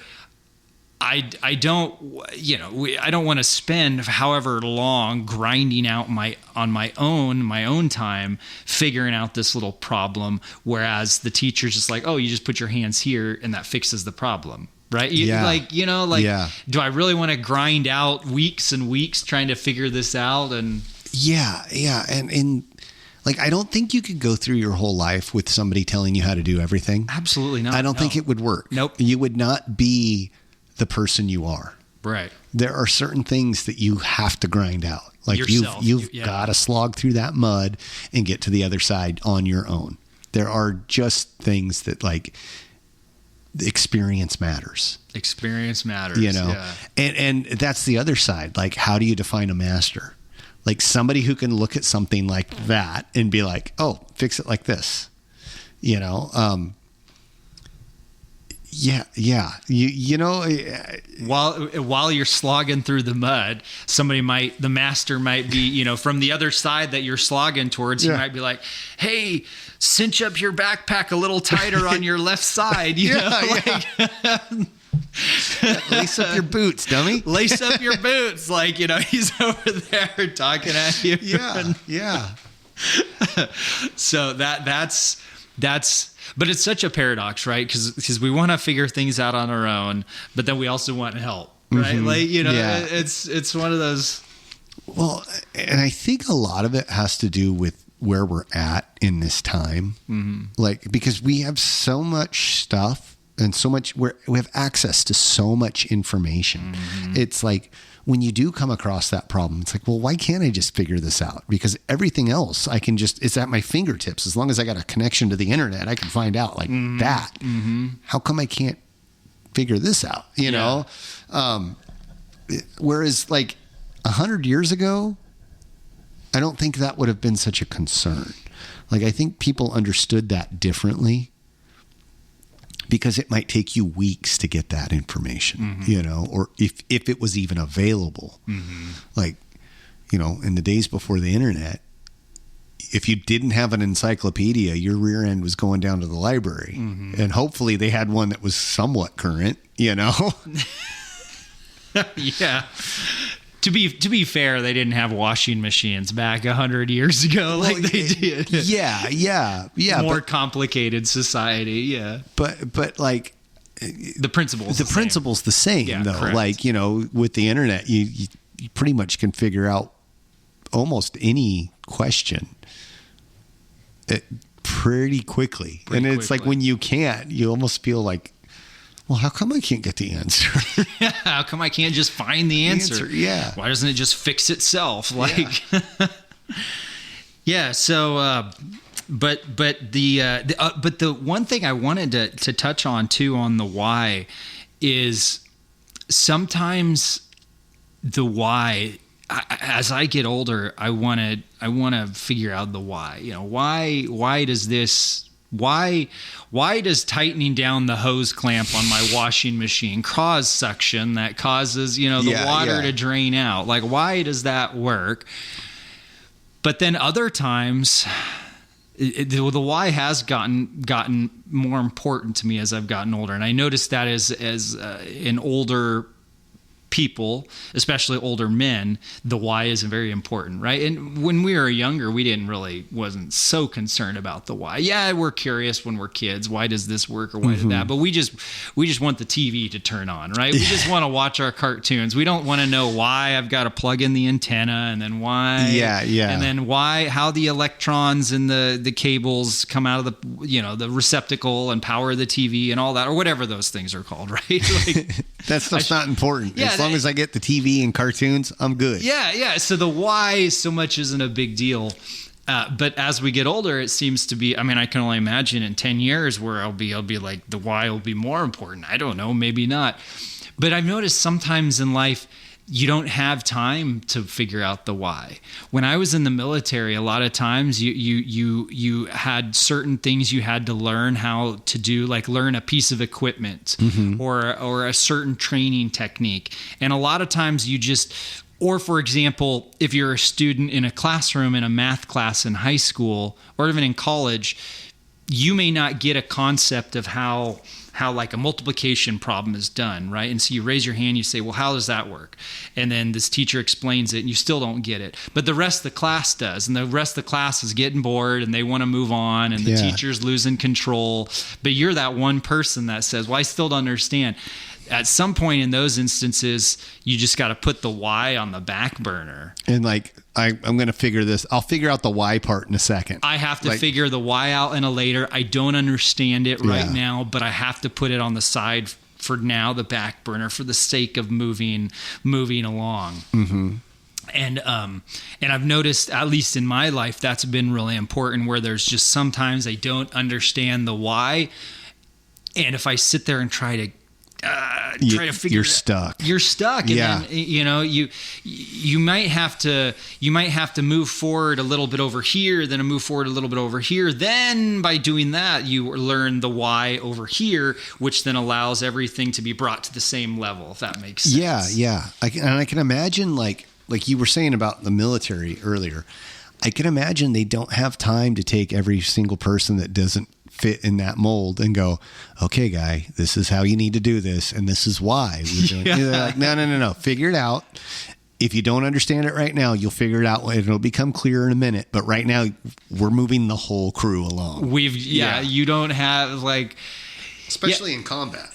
I don't want to spend however long grinding out on my own time figuring out this little problem, whereas the teacher's just like, oh, you just put your hands here and that fixes the problem, right? Do I really want to grind out weeks and weeks trying to figure this out? And and like, I don't think you could go through your whole life with somebody telling you how to do everything. Absolutely not. I don't think it would work. Nope. You would not be the person you are. Right. There are certain things that you have to grind out. Like yourself. You've got to slog through that mud and get to the other side on your own. There are just things that, like, experience matters. Experience matters. And that's the other side. Like, how do you define a master? Like somebody who can look at something like that and be like, oh, fix it like this. While you're slogging through the mud, the master might be, from the other side that you're slogging towards, he might be like, hey, cinch up your backpack a little tighter on your left side, lace up your boots, dummy. Lace up your boots. Like, he's over there talking at you. Yeah. So that's, but it's such a paradox, right? Because we want to figure things out on our own, but then we also want help, right? Like, it's one of those. Well, and I think a lot of it has to do with where we're at in this time. Like, because we have so much stuff and so much, we have access to so much information. It's like, when you do come across that problem, it's like, well, why can't I just figure this out? Because everything else it's at my fingertips. As long as I got a connection to the internet, I can find out like that. How come I can't figure this out? You know? Whereas like 100 years ago, I don't think that would have been such a concern. Like, I think people understood that differently. because it might take you weeks to get that information, you know, or if it was even available. Like, you know, in the days before the internet, if you didn't have an encyclopedia, your rear end was going down to the library, and hopefully they had one that was somewhat current, you know? Yeah. To be fair, they didn't have washing machines back 100 years ago like they did. Yeah. More complicated society, yeah. But like the principle's the same, yeah, though. Correct. Like, you know, with the internet, you pretty much can figure out almost any question pretty quickly. It's like when you can't, you almost feel like, well, how come I can't get the answer? Yeah, how come I can't just find the answer? Yeah. Why doesn't it just fix itself? Like, yeah. So, but the one thing I wanted to touch on too on the why is sometimes the why. As I get older, I want to figure out the why. You know, why does this? Why does tightening down the hose clamp on my washing machine cause suction that causes, you know, the water to drain out? Like, why does that work? But then other times, the why has gotten more important to me as I've gotten older, and I noticed that as in older people, especially older men, the why is very important, right? And when we were younger, wasn't so concerned about the why. Yeah, we're curious when we're kids. Why does this work or why did that? But we just want the TV to turn on, right? We just want to watch our cartoons. We don't want to know why I've got to plug in the antenna and then why. Yeah. And then how the electrons and the cables come out of the, you know, the receptacle and power the TV and all that, or whatever those things are called, right? Like, that stuff's not important. Yeah, as long as I get the TV and cartoons, I'm good. Yeah. So the why so much isn't a big deal. But as we get older, it seems to be, I mean, I can only imagine in 10 years where I'll be like, the why will be more important. I don't know, maybe not. But I've noticed sometimes in life, you don't have time to figure out the why. When I was in the military, a lot of times you had certain things you had to learn how to do, like learn a piece of equipment or a certain training technique. And a lot of times or for example, if you're a student in a classroom in a math class in high school or even in college, you may not get a concept of how like a multiplication problem is done, right? And so you raise your hand, you say, well, how does that work? And then this teacher explains it and you still don't get it. But the rest of the class does. And the rest of the class is getting bored and they want to move on and the teacher's losing control. But you're that one person that says, well, I still don't understand. At some point in those instances, you just got to put the why on the back burner. And like, I'm going to figure this. I'll figure out the why part in a second. I have to figure the why out in a later. I don't understand it right now, but I have to put it on the side for now, the back burner, for the sake of moving along. And I've noticed, at least in my life, that's been really important, where there's just sometimes I don't understand the why. And if I sit there and try to figure, you're stuck. And then, you know, you might have to move forward a little bit over here, then move forward a little bit over here. Then by doing that, you learn the why over here, which then allows everything to be brought to the same level, if that makes sense. Yeah. I can imagine, like you were saying about the military earlier, I can imagine they don't have time to take every single person that doesn't fit in that mold and go, okay, guy, this is how you need to do this, and this is why we're doing it. They're like, no, figure it out. If you don't understand it right now, you'll figure it out. It'll become clear in a minute. But right now, we're moving the whole crew along. You don't have especially in combat.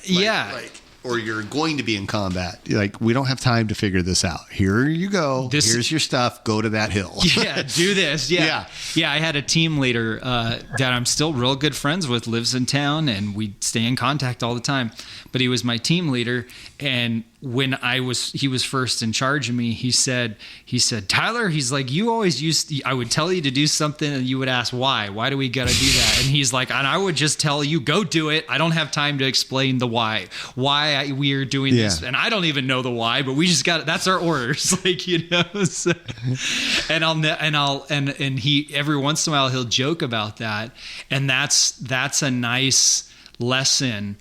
Or you're going to be in combat. Like, we don't have time to figure this out. Here you go. Here's your stuff. Go to that hill. Do this. Yeah. I had a team leader that I'm still real good friends with, lives in town, and we stay in contact all the time. But he was my team leader, and when he was first in charge of me, he said, Tyler, he's like, you always I would tell you to do something and you would ask why do we got to do that? And he's like, and I would just tell you, go do it. I don't have time to explain the why we are doing this. And I don't even know the why, but we just that's our orders. Like, you know, so, and he, every once in a while he'll joke about that. And that's a nice, lesson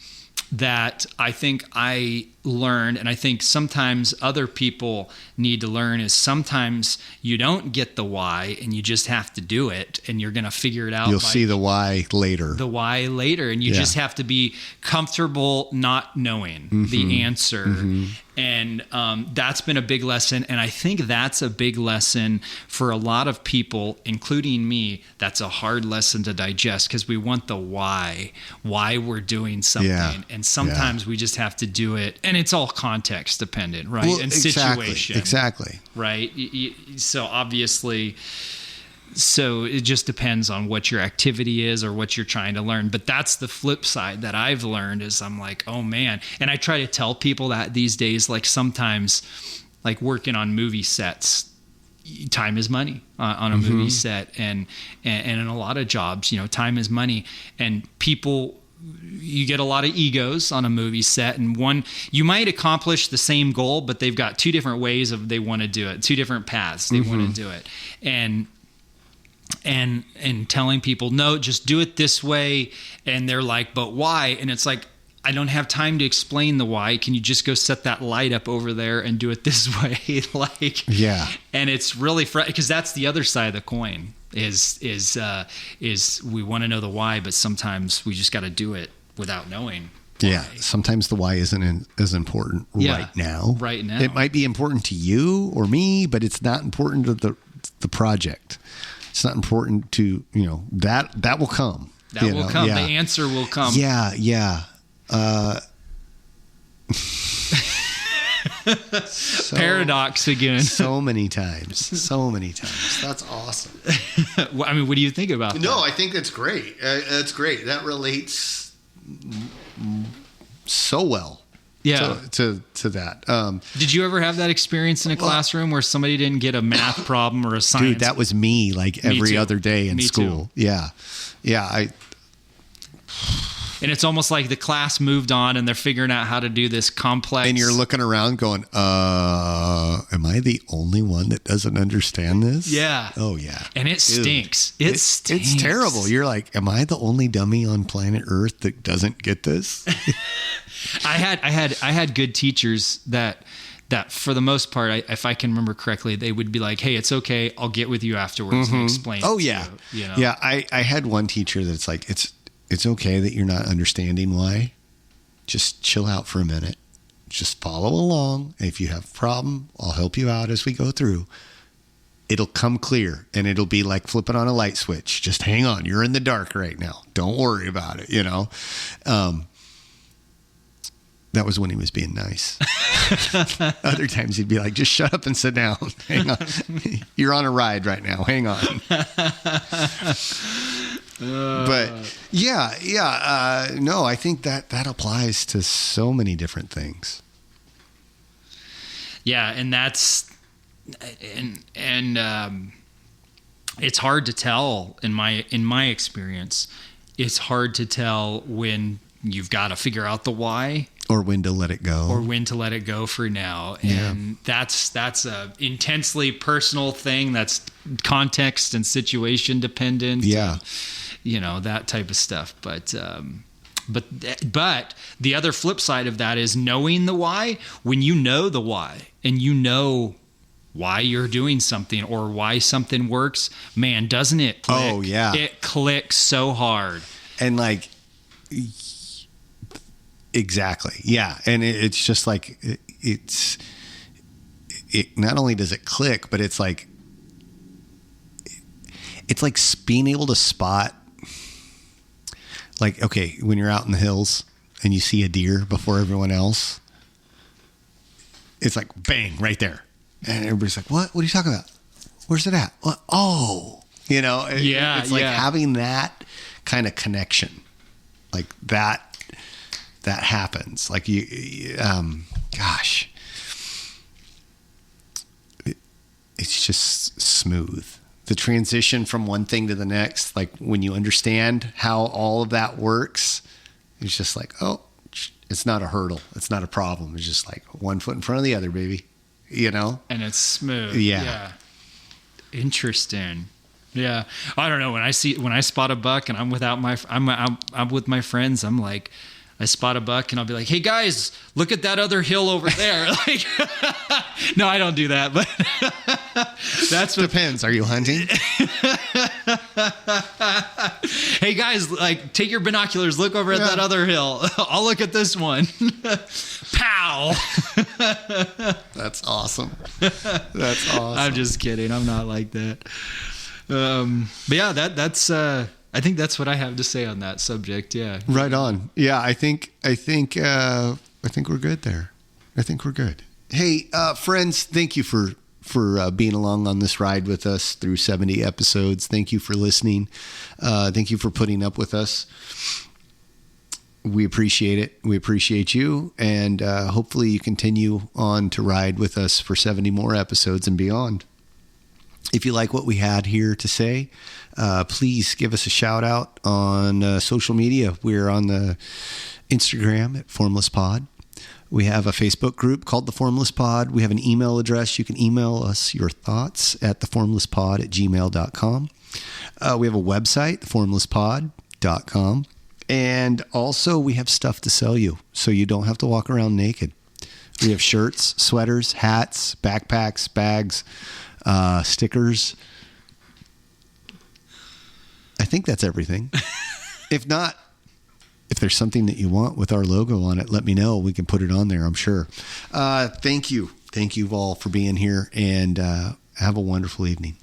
that I think I learned, and I think sometimes other people need to learn, is sometimes you don't get the why and you just have to do it, and you're going to figure it out. You'll see the why later. And you just have to be comfortable not knowing the answer. And that's been a big lesson. And I think that's a big lesson for a lot of people, including me. That's a hard lesson to digest, because we want the why we're doing something. Yeah. And sometimes we just have to do it. And it's all context dependent, right? Well, and exactly, situation. Exactly. Right. So obviously, so it just depends on what your activity is or what you're trying to learn. But that's the flip side that I've learned, is I'm like, oh man. And I try to tell people that these days, like sometimes like working on movie sets, time is money on a movie set. And in a lot of jobs, you know, time is money, and people, you get a lot of egos on a movie set, and one, you might accomplish the same goal, but they've got two different ways of they want to do it, two different paths they want to do it. And telling people, no, just do it this way. And they're like, but why? And it's like, I don't have time to explain the why. Can you just go set that light up over there and do it this way? Like, yeah. And it's really because that's the other side of the coin. Is we want to know the why, but sometimes we just got to do it without knowing why. Yeah, sometimes the why isn't as important right now. Right now, it might be important to you or me, but it's not important to the project. It's not important to, you know, that will come. That will come. Yeah. The answer will come. Yeah. Paradox again. So many times. That's awesome. I mean, what do you think about that? No, I think that's great. That's great. That relates so well. Yeah. To that. Did you ever have that experience in a classroom where somebody didn't get a math problem or a science? Dude, that was me like every other day in school. Too. Yeah. And it's almost like the class moved on and they're figuring out how to do this complex. And you're looking around going, am I the only one that doesn't understand this? Yeah. Oh, yeah. And it stinks. It stinks. It's terrible. You're like, am I the only dummy on planet Earth that doesn't get this? I had good teachers that for the most part, if I can remember correctly, they would be like, hey, it's okay. I'll get with you afterwards and explain. Oh, yeah. You know? Yeah. I had one teacher that's like, it's okay that you're not understanding why. Just chill out for a minute. Just follow along. If you have a problem, I'll help you out as we go through. It'll come clear, and it'll be like flipping on a light switch. Just hang on. You're in the dark right now. Don't worry about it, you know. That was when he was being nice. Other times he'd be like, just shut up and sit down. Hang on. You're on a ride right now. Hang on. But no, I think that applies to so many different things. Yeah. And that's, it's hard to tell in my experience. It's hard to tell when you've got to figure out the why, or when to let it go, for now. And that's a intensely personal thing. That's context and situation dependent. Yeah. You know, that type of stuff. But the other flip side of that is knowing the why. When you know the why and you know why you're doing something or why something works, man, doesn't it click? Oh, yeah. It clicks so hard. And like, exactly. Yeah. And it's just like, it not only does it click, but it's like being able to spot, like, okay, when you're out in the hills and you see a deer before everyone else, it's like, bang, right there. And everybody's like, what are you talking about? Where's it at? What? Oh, you know, it's like having that kind of connection, like that happens. Like it's just smooth. The transition from one thing to the next, like when you understand how all of that works, it's just like, oh, it's not a hurdle. It's not a problem. It's just like one foot in front of the other, baby, you know? And it's smooth. Yeah. Interesting. Yeah. I don't know. When I spot a buck and I'm with my friends, I'm like, I spot a buck and I'll be like, hey guys, look at that other hill over there. Like, no, I don't do that, but that's what depends. Are you hunting? Hey guys, like, take your binoculars, look over at that other hill. I'll look at this one. Pow. That's awesome. That's awesome. I'm just kidding. I'm not like that. But yeah, that's I think that's what I have to say on that subject. Yeah. Right on. Yeah, I think we're good there. I think we're good. Hey, friends, thank you for being along on this ride with us through 70 episodes. Thank you for listening. Thank you for putting up with us. We appreciate it. We appreciate you. And hopefully you continue on to ride with us for 70 more episodes and beyond. If you like what we had here to say, please give us a shout out on social media. We're on the Instagram at Formless Pod. We have a Facebook group called The Formless Pod. We have an email address. You can email us your thoughts at theformlesspod@gmail.com. We have a website, theformlesspod.com. And also we have stuff to sell you so you don't have to walk around naked. We have shirts, sweaters, hats, backpacks, bags, stickers. I think that's everything. If not, if there's something that you want with our logo on it, let me know. We can put it on there, I'm sure. Thank you. Thank you all for being here, and have a wonderful evening.